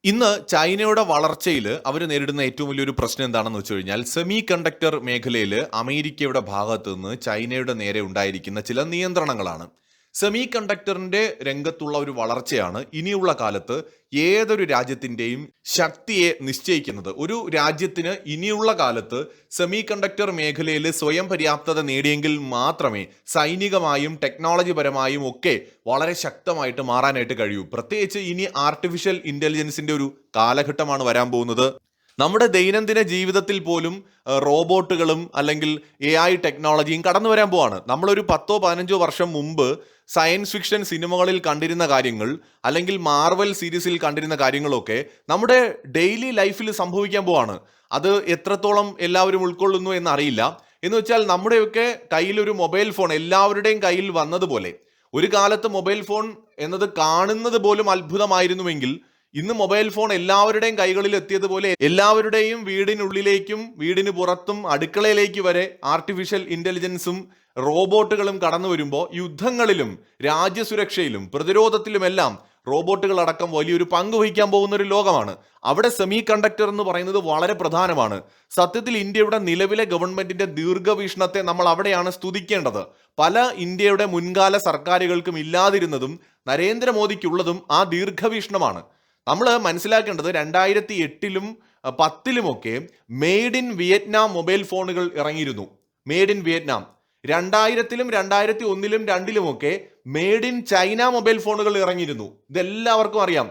ഇന്ന് ചൈനയുടെ വളർച്ചയിൽ അവർ നേരിടുന്ന ഏറ്റവും വലിയൊരു പ്രശ്നം എന്താണെന്ന് വെച്ച് കഴിഞ്ഞാൽ സെമി കണ്ടക്ടർ മേഖലയിൽ അമേരിക്കയുടെ ഭാഗത്തു നിന്ന് ചൈനയുടെ നേരെ ഉണ്ടായിരിക്കുന്ന ചില നിയന്ത്രണങ്ങളാണ്. സെമി കണ്ടക്ടറിന്റെ രംഗത്തുള്ള ഒരു വളർച്ചയാണ് ഇനിയുള്ള കാലത്ത് ഏതൊരു രാജ്യത്തിൻ്റെയും ശക്തിയെ നിശ്ചയിക്കുന്നത്. ഒരു രാജ്യത്തിന് ഇനിയുള്ള കാലത്ത് സെമി കണ്ടക്ടർ മേഖലയിൽ സ്വയം പര്യാപ്തത നേടിയെങ്കിൽ മാത്രമേ സൈനികമായും ടെക്നോളജി പരമായും ഒക്കെ വളരെ ശക്തമായിട്ട് മാറാനായിട്ട് കഴിയൂ. പ്രത്യേകിച്ച് ഇനി ആർട്ടിഫിഷ്യൽ ഇന്റലിജൻസിന്റെ ഒരു കാലഘട്ടമാണ് വരാൻ പോകുന്നത്. നമ്മുടെ ദൈനംദിന ജീവിതത്തിൽ പോലും റോബോട്ടുകളും അല്ലെങ്കിൽ AI ടെക്നോളജിയും കടന്നു വരാൻ പോവാണ്. നമ്മളൊരു 10-15 വർഷം മുമ്പ് സയൻസ് ഫിക്ഷൻ സിനിമകളിൽ കണ്ടിരുന്ന കാര്യങ്ങൾ അല്ലെങ്കിൽ മാർവൽ സീരീസിൽ കണ്ടിരുന്ന കാര്യങ്ങളൊക്കെ നമ്മുടെ ഡെയിലി ലൈഫിൽ സംഭവിക്കാൻ പോവാണ്. അത് എത്രത്തോളം എല്ലാവരും ഉൾക്കൊള്ളുന്നു എന്നറിയില്ല. എന്ന് വെച്ചാൽ നമ്മുടെയൊക്കെ കയ്യിൽ ഒരു മൊബൈൽ ഫോൺ എല്ലാവരുടെയും കയ്യിൽ വന്നതുപോലെ ഒരു കാലത്ത് മൊബൈൽ ഫോൺ എന്നത് കാണുന്നത് പോലും അത്ഭുതമായിരുന്നുവെങ്കിൽ ഇന്ന് മൊബൈൽ ഫോൺ എല്ലാവരുടെയും കൈകളിൽ എത്തിയതുപോലെ എല്ലാവരുടെയും വീടിനുള്ളിലേക്കും വീടിന് പുറത്തും അടുക്കളയിലേക്ക് വരെ ആർട്ടിഫിഷ്യൽ ഇന്റലിജൻസും റോബോട്ടുകളും കടന്നു വരുമ്പോൾ യുദ്ധങ്ങളിലും രാജ്യസുരക്ഷയിലും പ്രതിരോധത്തിലുമെല്ലാം റോബോട്ടുകൾ അടക്കം വലിയൊരു പങ്ക് വഹിക്കാൻ പോകുന്ന ഒരു ലോകമാണ്. അവിടെ സെമി കണ്ടക്ടർ എന്ന് പറയുന്നത് വളരെ പ്രധാനമാണ്. സത്യത്തിൽ ഇന്ത്യയുടെ നിലവിലെ ഗവൺമെന്റിന്റെ ദീർഘവീക്ഷണത്തെ നമ്മൾ അവിടെയാണ് സ്തുതിക്കേണ്ടത്. പല ഇന്ത്യയുടെ മുൻകാല സർക്കാരുകൾക്കും ഇല്ലാതിരുന്നതും നരേന്ദ്രമോദിക്കുള്ളതും ആ ദീർഘവീക്ഷണമാണ്. നമ്മൾ മനസ്സിലാക്കേണ്ടത് 2008-ലും 2010-ലുമൊക്കെ മെയ്ഡ് ഇൻ വിയറ്റ്നാം മൊബൈൽ ഫോണുകൾ ഇറങ്ങിയിരുന്നു. Made in Vietnam. 2000-ലും 2001-ലും 2002-ലുമൊക്കെ മെയ്ഡ് ഇൻ ചൈന മൊബൈൽ ഫോണുകൾ ഇറങ്ങിയിരുന്നു. ഇതെല്ലാവർക്കും അറിയാം.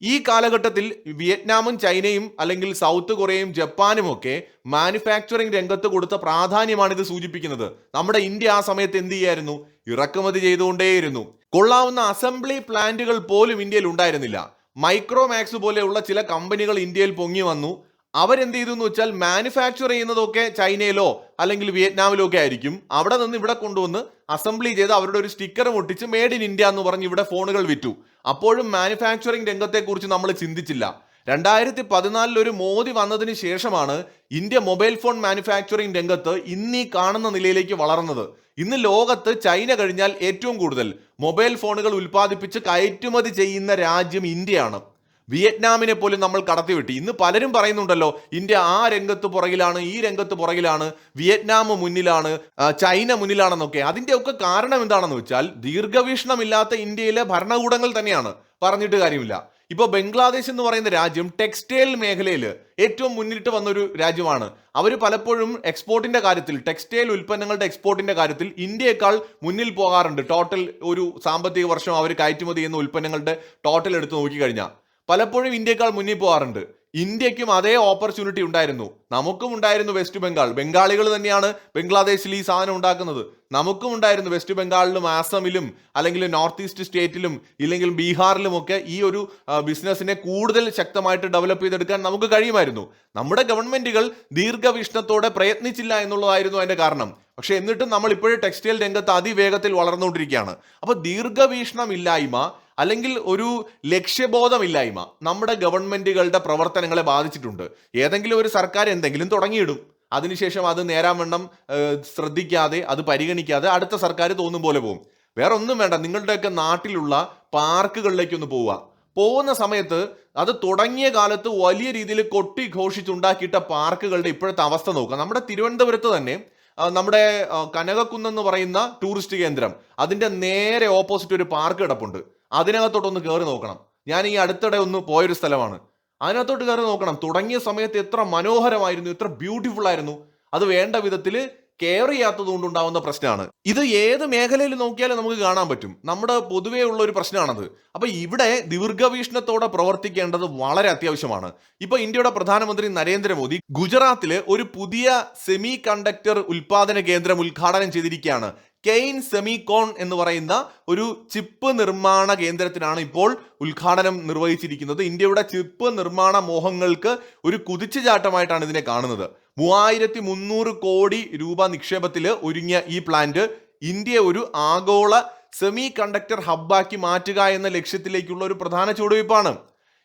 ഈ കാലഘട്ടത്തിൽ വിയറ്റ്നാമും ചൈനയും അല്ലെങ്കിൽ സൗത്ത് കൊറിയയും ജപ്പാനും ഒക്കെ മാനുഫാക്ചറിംഗ് രംഗത്ത് കൊടുത്ത പ്രാധാന്യമാണ് ഇത് സൂചിപ്പിക്കുന്നത്. നമ്മുടെ ഇന്ത്യ ആ സമയത്ത് എന്ത് ചെയ്യായിരുന്നു? ഇറക്കുമതി ചെയ്തുകൊണ്ടേയിരുന്നു. കൊള്ളാവുന്ന അസംബ്ലി പ്ലാന്റുകൾ പോലും ഇന്ത്യയിൽ ഉണ്ടായിരുന്നില്ല. മൈക്രോമാക്സ് പോലെയുള്ള ചില കമ്പനികൾ ഇന്ത്യയിൽ പൊങ്ങി വന്നു. അവരെന്ത് ചെയ്തു എന്ന് വെച്ചാൽ മാനുഫാക്ചർ ചെയ്യുന്നതൊക്കെ ചൈനയിലോ അല്ലെങ്കിൽ വിയറ്റ്നാമിലോ ഒക്കെ ആയിരിക്കും. അവിടെ നിന്ന് ഇവിടെ കൊണ്ടുവന്ന് അസംബ്ലി ചെയ്ത് അവരുടെ ഒരു സ്റ്റിക്കർ ഒട്ടിച്ച് മെയ്ഡ് ഇൻ ഇന്ത്യ എന്ന് പറഞ്ഞ് ഇവിടെ ഫോണുകൾ വിറ്റു. അപ്പോഴും മാനുഫാക്ചറിംഗ് രംഗത്തെക്കുറിച്ച് നമ്മൾ ചിന്തിച്ചില്ല. 2014 ഒരു മോദി വന്നതിന് ശേഷമാണ് ഇന്ത്യ മൊബൈൽ ഫോൺ മാനുഫാക്ചറിംഗ് രംഗത്ത് ഇന്നീ കാണുന്ന നിലയിലേക്ക് വളർന്നത്. ഇന്ന് ലോകത്ത് ചൈന കഴിഞ്ഞാൽ ഏറ്റവും കൂടുതൽ മൊബൈൽ ഫോണുകൾ ഉൽപ്പാദിപ്പിച്ച് കയറ്റുമതി ചെയ്യുന്ന രാജ്യം ഇന്ത്യയാണ്. വിയറ്റ്നാമിനെ പോലും നമ്മൾ കടത്തിവിട്ടി. ഇന്ന് പലരും പറയുന്നുണ്ടല്ലോ ഇന്ത്യ ആ രംഗത്ത് പുറകിലാണ്, ഈ രംഗത്ത് പുറകിലാണ്, വിയറ്റ്നാം മുന്നിലാണ്, ചൈന മുന്നിലാണെന്നൊക്കെ. അതിന്റെ ഒക്കെ കാരണം എന്താണെന്ന് വെച്ചാൽ ദീർഘവീക്ഷണമില്ലാത്ത ഇന്ത്യയിലെ ഭരണകൂടങ്ങൾ തന്നെയാണ്. പറഞ്ഞിട്ട് കാര്യമില്ല. ഇപ്പൊ ബംഗ്ലാദേശ് എന്ന് പറയുന്ന രാജ്യം ടെക്സ്റ്റൈൽ മേഖലയിൽ ഏറ്റവും മുന്നിട്ട് വന്നൊരു രാജ്യമാണ്. അവർ പലപ്പോഴും എക്സ്പോർട്ടിന്റെ കാര്യത്തിൽ, ടെക്സ്റ്റൈൽ ഉൽപ്പന്നങ്ങളുടെ എക്സ്പോർട്ടിന്റെ കാര്യത്തിൽ ഇന്ത്യയേക്കാൾ മുന്നിൽ പോകാറുണ്ട്. ടോട്ടൽ ഒരു സാമ്പത്തിക വർഷം അവർ കയറ്റുമതി ചെയ്യുന്ന ഉൽപ്പന്നങ്ങളുടെ ടോട്ടൽ എടുത്ത് നോക്കിക്കഴിഞ്ഞാൽ പലപ്പോഴും ഇന്ത്യയേക്കാൾ മുന്നിൽ പോകാറുണ്ട്. ഇന്ത്യക്കും അതേ ഓപ്പർച്യൂണിറ്റി ഉണ്ടായിരുന്നു. നമുക്കും ഉണ്ടായിരുന്നു. വെസ്റ്റ് ബംഗാൾ, ബംഗാളികൾ തന്നെയാണ് ബംഗ്ലാദേശിൽ ഈ സാധനം ഉണ്ടാക്കുന്നത്. നമുക്കും ഉണ്ടായിരുന്നു. വെസ്റ്റ് ബംഗാളിലും ആസാമിലും അല്ലെങ്കിൽ നോർത്ത് ഈസ്റ്റ് സ്റ്റേറ്റിലും ഇല്ലെങ്കിൽ ബീഹാറിലും ഒക്കെ ഈ ഒരു ബിസിനസ്സിനെ കൂടുതൽ ശക്തമായിട്ട് ഡെവലപ്പ് ചെയ്തെടുക്കാൻ നമുക്ക് കഴിയുമായിരുന്നു. നമ്മുടെ ഗവൺമെന്റുകൾ ദീർഘവീക്ഷണത്തോടെ പ്രയത്നിച്ചില്ല എന്നുള്ളതായിരുന്നു അതിന്റെ കാരണം. പക്ഷെ എന്നിട്ടും നമ്മൾ ഇപ്പോഴും ടെക്സ്റ്റൈൽ രംഗത്ത് അതിവേഗത്തിൽ വളർന്നുകൊണ്ടിരിക്കുകയാണ്. അപ്പൊ ദീർഘവീക്ഷണമില്ലായ്മ അല്ലെങ്കിൽ ഒരു ലക്ഷ്യബോധമില്ലായ്മ നമ്മുടെ ഗവൺമെന്റുകളുടെ പ്രവർത്തനങ്ങളെ ബാധിച്ചിട്ടുണ്ട്. ഏതെങ്കിലും ഒരു സർക്കാർ എന്തെങ്കിലും തുടങ്ങിയിടും, അതിനുശേഷം അത് നേരാവണ്ണം ശ്രദ്ധിക്കാതെ, അത് പരിഗണിക്കാതെ അടുത്ത സർക്കാർ തോന്നും പോലെ പോകും. വേറെ ഒന്നും വേണ്ട, നിങ്ങളുടെയൊക്കെ നാട്ടിലുള്ള പാർക്കുകളിലേക്ക് ഒന്ന് പോകുന്ന സമയത്ത് അത് തുടങ്ങിയ കാലത്ത് വലിയ രീതിയിൽ കൊട്ടി ഘോഷിച്ചുണ്ടാക്കിയിട്ട പാർക്കുകളുടെ ഇപ്പോഴത്തെ അവസ്ഥ നോക്കുക. നമ്മുടെ തിരുവനന്തപുരത്ത് തന്നെ നമ്മുടെ കനകക്കുന്നെന്ന് പറയുന്ന ടൂറിസ്റ്റ് കേന്ദ്രം, അതിന്റെ നേരെ ഓപ്പോസിറ്റ് ഒരു പാർക്ക് കിടപ്പുണ്ട്. അതിനകത്തോട്ടൊന്ന് കയറി നോക്കണം. ഞാൻ ഈ അടുത്തിടെ ഒന്ന് പോയൊരു സ്ഥലമാണ്. അതിനകത്തോട്ട് കയറി നോക്കണം. തുടങ്ങിയ സമയത്ത് എത്ര മനോഹരമായിരുന്നു, എത്ര ബ്യൂട്ടിഫുൾ ആയിരുന്നു. അത് വേണ്ട വിധത്തിൽ കെയർ ചെയ്യാത്തത് കൊണ്ടുണ്ടാവുന്ന പ്രശ്നമാണ്. ഇത് ഏത് മേഖലയിൽ നോക്കിയാലും നമുക്ക് കാണാൻ പറ്റും. നമ്മുടെ പൊതുവേ ഉള്ള ഒരു പ്രശ്നമാണത്. അപ്പൊ ഇവിടെ ദീർഘവീക്ഷണത്തോടെ പ്രവർത്തിക്കേണ്ടത് വളരെ അത്യാവശ്യമാണ്. ഇപ്പൊ ഇന്ത്യയുടെ പ്രധാനമന്ത്രി നരേന്ദ്രമോദി ഗുജറാത്തില് ഒരു പുതിയ സെമി കണ്ടക്ടർ ഉൽപാദന കേന്ദ്രം ഉദ്ഘാടനം ചെയ്തിരിക്കുകയാണ്. കെയ്ൻ സെമികോൺ എന്ന് പറയുന്ന ഒരു ചിപ്പ് നിർമ്മാണ കേന്ദ്രത്തിനാണ് ഇപ്പോൾ ഉദ്ഘാടനം നിർവഹിച്ചിരിക്കുന്നത്. ഇന്ത്യയുടെ ചിപ്പ് നിർമ്മാണ മോഹങ്ങൾക്ക് ഒരു കുതിച്ചുചാട്ടമായിട്ടാണ് ഇതിനെ കാണുന്നത്. 3300 കോടി രൂപ നിക്ഷേപത്തിൽ ഒരുങ്ങിയ ഈ പ്ലാന്റ് ഇന്ത്യയെ ഒരു ആഗോള സെമി കണ്ടക്ടർ ഹബ്ബാക്കി മാറ്റുക എന്ന ലക്ഷ്യത്തിലേക്കുള്ള ഒരു പ്രധാന ചുവടുവയ്പ്പാണ്.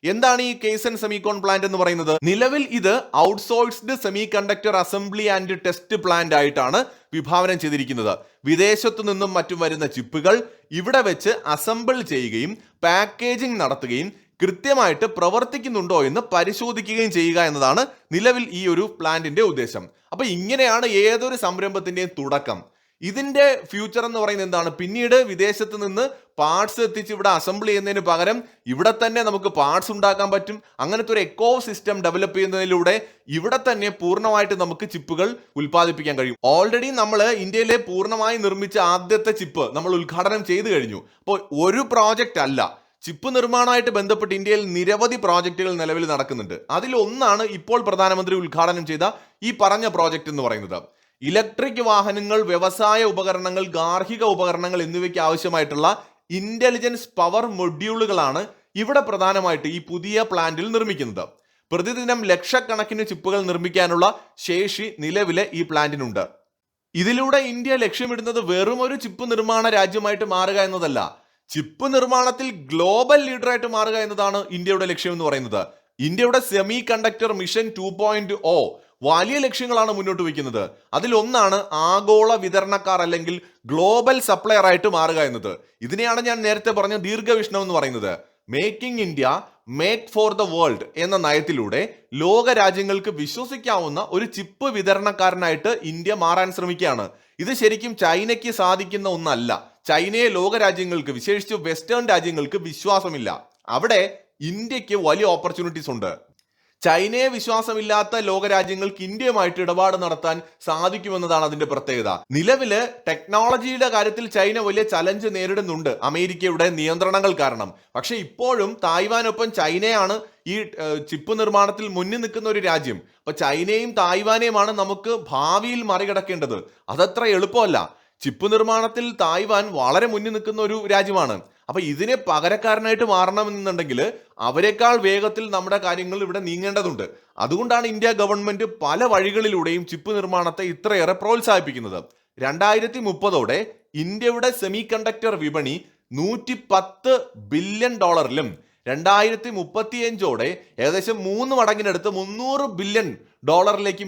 എന്താണ് ഈ കേസൻ സെമികോൺ പ്ലാന്റ് എന്ന് പറയുന്നത്? നിലവിൽ ഇത് outsourced semi conductor assembly and test plant ആയിട്ടാണ് വിഭാവനം ചെയ്തിരിക്കുന്നത്. വിദേശത്തു നിന്നും മറ്റും വരുന്ന ചിപ്പുകൾ ഇവിടെ വെച്ച് അസംബിൾ ചെയ്യുകയും പാക്കേജിംഗ് നടത്തുകയും കൃത്യമായിട്ട് പ്രവർത്തിക്കുന്നുണ്ടോ എന്ന് പരിശോധിക്കുകയും ചെയ്യുക എന്നതാണ് നിലവിൽ ഈ ഒരു പ്ലാന്റിന്റെ ഉദ്ദേശം. അപ്പൊ ഇങ്ങനെയാണ് ഏതൊരു സംരംഭത്തിന്റെയും തുടക്കം. ഇതിന്റെ ഫ്യൂച്ചർ എന്ന് പറയുന്നത് എന്താണ്? പിന്നീട് വിദേശത്ത് നിന്ന് പാർട്സ് എത്തിച്ച് ഇവിടെ അസംബിൾ ചെയ്യുന്നതിന് പകരം ഇവിടെ തന്നെ നമുക്ക് പാർട്സ് ഉണ്ടാക്കാൻ പറ്റും. അങ്ങനത്തെ ഒരു എക്കോ സിസ്റ്റം ഡെവലപ്പ് ചെയ്യുന്നതിലൂടെ ഇവിടെ തന്നെ പൂർണ്ണമായിട്ട് നമുക്ക് ചിപ്പുകൾ ഉൽപ്പാദിപ്പിക്കാൻ കഴിയും. ഓൾറെഡി നമ്മൾ ഇന്ത്യയിലെ പൂർണ്ണമായി നിർമ്മിച്ച ആദ്യത്തെ ചിപ്പ് നമ്മൾ ഉദ്ഘാടനം ചെയ്തു കഴിഞ്ഞു. അപ്പോൾ ഒരു പ്രോജക്റ്റ് അല്ല, ചിപ്പ് നിർമ്മാണമായിട്ട് ബന്ധപ്പെട്ട് ഇന്ത്യയിൽ നിരവധി പ്രോജക്റ്റുകൾ നിലവിൽ നടക്കുന്നുണ്ട്. അതിലൊന്നാണ് ഇപ്പോൾ പ്രധാനമന്ത്രി ഉദ്ഘാടനം ചെയ്ത ഈ പറഞ്ഞ പ്രോജക്റ്റ് എന്ന് പറയുന്നത്. ഇലക്ട്രിക് വാഹനങ്ങൾ, വ്യവസായ ഉപകരണങ്ങൾ, ഗാർഹിക ഉപകരണങ്ങൾ എന്നിവയ്ക്ക് ആവശ്യമായിട്ടുള്ള ഇന്റലിജൻസ് പവർ മൊഡ്യൂളുകളാണ് ഇവിടെ പ്രധാനമായിട്ട് ഈ പുതിയ പ്ലാന്റിൽ നിർമ്മിക്കുന്നത്. പ്രതിദിനം ലക്ഷക്കണക്കിന് ചിപ്പുകൾ നിർമ്മിക്കാനുള്ള ശേഷി നിലവിലെ ഈ പ്ലാന്റിനുണ്ട്. ഇതിലൂടെ ഇന്ത്യ ലക്ഷ്യമിടുന്നത് വെറും ഒരു ചിപ്പ് നിർമ്മാണ രാജ്യമായിട്ട് മാറുക എന്നതല്ല, ചിപ്പ് നിർമ്മാണത്തിൽ ഗ്ലോബൽ ലീഡറായിട്ട് മാറുക എന്നതാണ് ഇന്ത്യയുടെ ലക്ഷ്യം എന്ന് പറയുന്നത്. ഇന്ത്യയുടെ സെമി കണ്ടക്ടർ മിഷൻ 2.0 വലിയ ലക്ഷ്യങ്ങളാണ് മുന്നോട്ട് വയ്ക്കുന്നത്. അതിലൊന്നാണ് ആഗോള വിതരണക്കാർ അല്ലെങ്കിൽ ഗ്ലോബൽ സപ്ലയർ ആയിട്ട് മാറുക എന്നത്. ഇതിനെയാണ് ഞാൻ നേരത്തെ പറഞ്ഞ ദീർഘവീക്ഷണം എന്ന് പറയുന്നത്. Making India make for the world എന്ന നയത്തിലൂടെ ലോക രാജ്യങ്ങൾക്ക് വിശ്വസിക്കാവുന്ന ഒരു ചിപ്പ് വിതരണക്കാരനായിട്ട് ഇന്ത്യ മാറാൻ ശ്രമിക്കുകയാണ്. ഇത് ശരിക്കും ചൈനയ്ക്ക് സാധിക്കുന്ന ഒന്നല്ല. ചൈനയെ ലോക രാജ്യങ്ങൾക്ക്, വിശേഷിച്ച് വെസ്റ്റേൺ രാജ്യങ്ങൾക്ക് വിശ്വാസമില്ല. അവിടെ ഇന്ത്യക്ക് വലിയ ഓപ്പർച്യൂണിറ്റീസ് ഉണ്ട്. ചൈനയെ വിശ്വാസമില്ലാത്ത ലോകരാജ്യങ്ങൾക്ക് ഇന്ത്യയുമായിട്ട് ഇടപാട് നടത്താൻ സാധിക്കുമെന്നതാണ് അതിന്റെ പ്രത്യേകത. നിലവില് ടെക്നോളജിയുടെ കാര്യത്തിൽ ചൈന വലിയ ചലഞ്ച് നേരിടുന്നുണ്ട് അമേരിക്കയുടെ നിയന്ത്രണങ്ങൾ കാരണം. പക്ഷെ ഇപ്പോഴും തായ്വാനൊപ്പം ചൈനയാണ് ഈ ചിപ്പ് നിർമ്മാണത്തിൽ മുന്നിൽ നിൽക്കുന്ന ഒരു രാജ്യം. അപ്പൊ ചൈനയും തായ്വാനെയുമാണ് നമുക്ക് ഭാവിയിൽ മറികടക്കേണ്ടത്. അതത്ര എളുപ്പമല്ല. ചിപ്പ് നിർമ്മാണത്തിൽ തായ്വാൻ വളരെ മുന്നിൽ നിൽക്കുന്ന ഒരു രാജ്യമാണ്. അപ്പൊ ഇതിനെ പകരക്കാരനായിട്ട് മാറണമെന്നുണ്ടെങ്കിൽ അവരെക്കാൾ വേഗത്തിൽ നമ്മുടെ കാര്യങ്ങൾ ഇവിടെ നീങ്ങേണ്ടതുണ്ട്. അതുകൊണ്ടാണ് ഇന്ത്യ ഗവൺമെന്റ് പല വഴികളിലൂടെയും ചിപ്പ് നിർമ്മാണത്തെ ഇത്രയേറെ പ്രോത്സാഹിപ്പിക്കുന്നത്. 2030 ഇന്ത്യയുടെ സെമി കണ്ടക്ടർ വിപണി $110 ബില്യൺ 2035 ഏകദേശം 3 മടങ്ങിനടുത്ത് $300 ബില്യൺ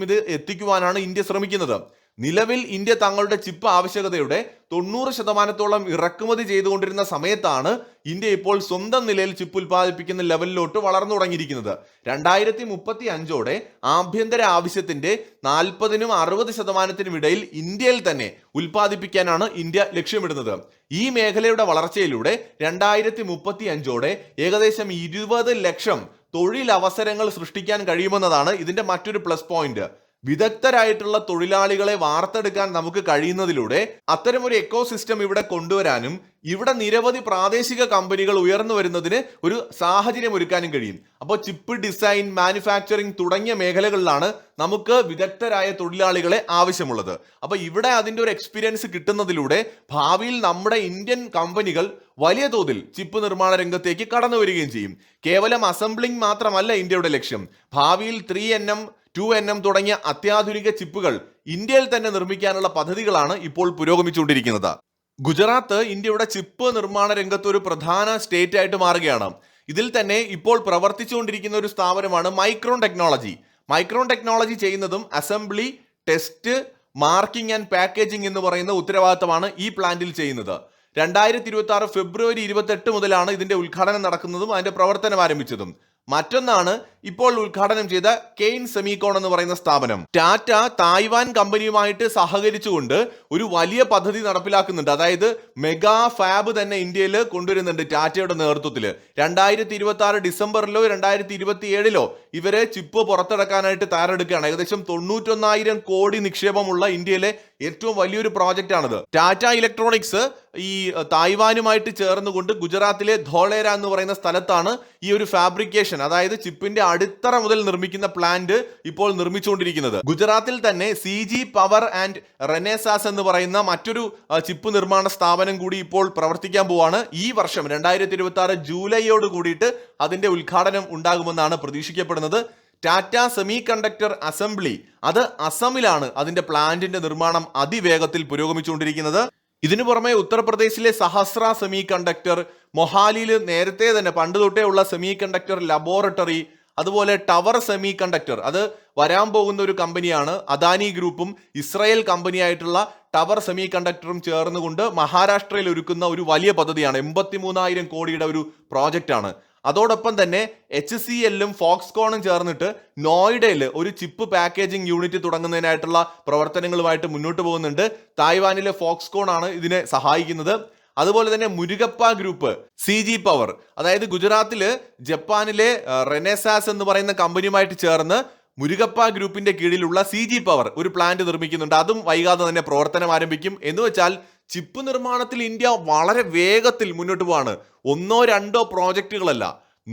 ഇത് എത്തിക്കുവാനാണ് ഇന്ത്യ ശ്രമിക്കുന്നത്. നിലവിൽ ഇന്ത്യ തങ്ങളുടെ ചിപ്പ് ആവശ്യകതയുടെ 90% ഇറക്കുമതി ചെയ്തുകൊണ്ടിരുന്ന സമയത്താണ് ഇന്ത്യ ഇപ്പോൾ സ്വന്തം നിലയിൽ ചിപ്പ് ഉൽപ്പാദിപ്പിക്കുന്ന ലെവലിലോട്ട് വളർന്നു തുടങ്ങിയിരിക്കുന്നത്. 2035 ആഭ്യന്തര ആവശ്യത്തിന്റെ 40-60% ഇടയിൽ ഇന്ത്യയിൽ തന്നെ ഉൽപ്പാദിപ്പിക്കാനാണ് ഇന്ത്യ ലക്ഷ്യമിടുന്നത്. ഈ മേഖലയുടെ വളർച്ചയിലൂടെ 2035 ഏകദേശം 20 ലക്ഷം തൊഴിലവസരങ്ങൾ സൃഷ്ടിക്കാൻ കഴിയുമെന്നതാണ് ഇതിന്റെ മറ്റൊരു പ്ലസ് പോയിന്റ്. വിദഗ്ധരായിട്ടുള്ള തൊഴിലാളികളെ വാർത്തെടുക്കാൻ നമുക്ക് കഴിയുന്നതിലൂടെ അത്തരമൊരു എക്കോ സിസ്റ്റം ഇവിടെ കൊണ്ടുവരാനും ഇവിടെ നിരവധി പ്രാദേശിക കമ്പനികൾ ഉയർന്നു വരുന്നതിന് ഒരു സാഹചര്യം ഒരുക്കാനും കഴിയും. അപ്പോൾ ചിപ്പ് ഡിസൈൻ, മാനുഫാക്ചറിങ് തുടങ്ങിയ മേഖലകളിലാണ് നമുക്ക് വിദഗ്ധരായ തൊഴിലാളികളെ ആവശ്യമുള്ളത്. അപ്പൊ ഇവിടെ അതിന്റെ ഒരു എക്സ്പീരിയൻസ് കിട്ടുന്നതിലൂടെ ഭാവിയിൽ നമ്മുടെ ഇന്ത്യൻ കമ്പനികൾ വലിയ തോതിൽ ചിപ്പ് നിർമ്മാണ രംഗത്തേക്ക് കടന്നു വരികയും ചെയ്യും. കേവലം അസംബ്ലിംഗ് മാത്രമല്ല ഇന്ത്യയുടെ ലക്ഷ്യം. ഭാവിയിൽ 3nm 2nm തുടങ്ങിയ അത്യാധുനിക ചിപ്പുകൾ ഇന്ത്യയിൽ തന്നെ നിർമ്മിക്കാനുള്ള പദ്ധതികളാണ് ഇപ്പോൾ പുരോഗമിച്ചുകൊണ്ടിരിക്കുന്നത്. ഗുജറാത്ത് ഇന്ത്യയുടെ ചിപ്പ് നിർമ്മാണ രംഗത്ത് ഒരു പ്രധാന സ്റ്റേറ്റ് ആയിട്ട് മാറുകയാണ്. ഇതിൽ തന്നെ ഇപ്പോൾ പ്രവർത്തിച്ചുകൊണ്ടിരിക്കുന്ന ഒരു സ്ഥാപനമാണ് മൈക്രോൺ ടെക്നോളജി. മൈക്രോൺ ടെക്നോളജി ചെയ്യുന്നതും assembly, test, marking and packaging എന്ന് പറയുന്ന ഉത്തരവാദിത്തമാണ് ഈ പ്ലാന്റിൽ ചെയ്യുന്നത്. 2026 ഫെബ്രുവരി 28 മുതലാണ് ഇതിന്റെ ഉദ്ഘാടനം നടക്കുന്നതും അതിന്റെ പ്രവർത്തനം ആരംഭിച്ചതും. മറ്റൊന്നാണ് ഇപ്പോൾ ഉദ്ഘാടനം ചെയ്ത കെയ്ൻ സെമികോൺ എന്ന് പറയുന്ന സ്ഥാപനം. ടാറ്റ തായ്വാൻ കമ്പനിയുമായിട്ട് സഹകരിച്ചുകൊണ്ട് ഒരു വലിയ പദ്ധതി നടപ്പിലാക്കുന്നുണ്ട്. അതായത് മെഗാ ഫാബ് തന്നെ ഇന്ത്യയിൽ കൊണ്ടുവരുന്നുണ്ട് ടാറ്റയുടെ നേതൃത്വത്തിൽ. 2026 ഡിസംബറിലോ 2027 ഇവരെ ചിപ്പ് പുറത്തിറക്കാനായിട്ട് തയ്യാറെടുക്കുകയാണ്. ഏകദേശം 91,000 കോടി നിക്ഷേപമുള്ള ഇന്ത്യയിലെ ഏറ്റവും വലിയൊരു പ്രോജക്റ്റ് ആണിത്. ടാറ്റ ഇലക്ട്രോണിക്സ് ഈ തായ്വാനുമായിട്ട് ചേർന്നുകൊണ്ട് ഗുജറാത്തിലെ ധോളേര എന്ന് പറയുന്ന സ്ഥലത്താണ് ഈ ഒരു ഫാബ്രിക്കേഷൻ, അതായത് ചിപ്പിന്റെ അടിത്തറ മുതൽ നിർമ്മിക്കുന്ന പ്ലാന്റ് ഇപ്പോൾ നിർമ്മിച്ചുകൊണ്ടിരിക്കുന്നത്. ഗുജറാത്തിൽ തന്നെ CG പവർ ആൻഡ് റെനേസാസ് എന്ന് പറയുന്ന മറ്റൊരു ചിപ്പ് നിർമ്മാണ സ്ഥാപനം കൂടി ഇപ്പോൾ പ്രവർത്തിക്കാൻ പോവാണ്. ഈ വർഷം 2026 ജൂലൈയോട് കൂടിയിട്ട് അതിന്റെ ഉദ്ഘാടനം ഉണ്ടാകുമെന്നാണ് പ്രതീക്ഷിക്കപ്പെടുന്നത്. ടാറ്റ സെമി കണ്ടക്ടർ അസംബ്ലി, അത് അസമിലാണ് അതിന്റെ പ്ലാന്റിന്റെ നിർമ്മാണം അതിവേഗത്തിൽ പുരോഗമിച്ചുകൊണ്ടിരിക്കുന്നത്. ഇതിനു പുറമെ ഉത്തർപ്രദേശിലെ സഹസ്ര സെമി കണ്ടക്ടർ, മൊഹാലിയിൽ നേരത്തെ തന്നെ പണ്ട് തൊട്ടേ ഉള്ള സെമി കണ്ടക്ടർ ലബോറട്ടറി, അതുപോലെ ടവർ സെമി കണ്ടക്ടർ, അത് വരാൻ പോകുന്ന ഒരു കമ്പനിയാണ്. അദാനി ഗ്രൂപ്പും ഇസ്രായേൽ കമ്പനിയായിട്ടുള്ള ടവർ സെമി കണ്ടക്ടറും ചേർന്നുകൊണ്ട് മഹാരാഷ്ട്രയിൽ ഒരുക്കുന്ന ഒരു വലിയ പദ്ധതിയാണ്. 83,000 കോടിയുടെ ഒരു പ്രോജക്റ്റ് ആണ്. അതോടൊപ്പം തന്നെ HCLും ഫോക്സ്കോണും ചേർന്നിട്ട് നോയിഡയിൽ ഒരു ചിപ്പ് പാക്കേജിംഗ് യൂണിറ്റ് തുടങ്ങുന്നതിനായിട്ടുള്ള പ്രവർത്തനങ്ങളുമായിട്ട് മുന്നോട്ട് പോകുന്നുണ്ട്. തായ്വാനിലെ ഫോക്സ്കോൺ ആണ് ഇതിനെ സഹായിക്കുന്നത്. അതുപോലെ തന്നെ മുരുകപ്പ ഗ്രൂപ്പ്, CG പവർ, അതായത് ഗുജറാത്തില് ജപ്പാനിലെ റെനെസാസ് എന്ന് പറയുന്ന കമ്പനിയുമായിട്ട് ചേർന്ന് മുരുകപ്പ ഗ്രൂപ്പിന്റെ കീഴിലുള്ള CG പവർ ഒരു പ്ലാന്റ് നിർമ്മിക്കുന്നുണ്ട്. അതും വൈകാതെ തന്നെ പ്രവർത്തനം ആരംഭിക്കും. എന്ന് വെച്ചാൽ ചിപ്പ് നിർമ്മാണത്തിൽ ഇന്ത്യ വളരെ വേഗത്തിൽ മുന്നോട്ട് പോവാണ്. ഒന്നോ രണ്ടോ പ്രോജക്റ്റുകളല്ല,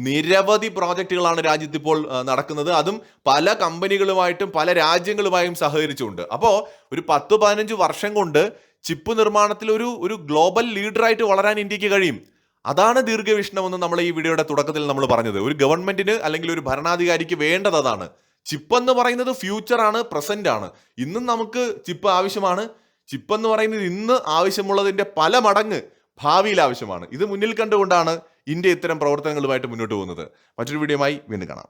നിരവധി പ്രോജക്റ്റുകളാണ് രാജ്യത്ത് ഇപ്പോൾ നടക്കുന്നത്. അതും പല കമ്പനികളുമായിട്ടും പല രാജ്യങ്ങളുമായും സഹകരിച്ചുകൊണ്ട്. അപ്പോൾ ഒരു 10-15 വർഷം കൊണ്ട് ചിപ്പ് നിർമ്മാണത്തിൽ ഒരു ഗ്ലോബൽ ലീഡറായിട്ട് വളരാൻ ഇന്ത്യക്ക് കഴിയും. അതാണ് ദീർഘവീക്ഷണമെന്ന് നമ്മൾ ഈ വീഡിയോയുടെ തുടക്കത്തിൽ നമ്മൾ പറഞ്ഞത്. ഒരു ഗവൺമെന്റിന് അല്ലെങ്കിൽ ഒരു ഭരണാധികാരിക്ക് വേണ്ടത് അതാണ്. ചിപ്പ് എന്ന് പറയുന്നത് ഫ്യൂച്ചർ ആണ്, പ്രസന്റ് ആണ്. ഇന്നും നമുക്ക് ചിപ്പ് ആവശ്യമാണ്. ചിപ്പ് എന്ന് പറയുന്നത് ഇന്ന് ആവശ്യമുള്ളതിന്റെ പല മടങ്ങ് ഭാവിയിൽ ആവശ്യമാണ്. ഇത് മുന്നിൽ കണ്ടുകൊണ്ടാണ് ഇന്ത്യ ഇത്തരം പ്രവർത്തനങ്ങളുമായിട്ട് മുന്നോട്ട് പോകുന്നത്. മറ്റൊരു വീഡിയോയുമായി വീണ്ടും കാണാം.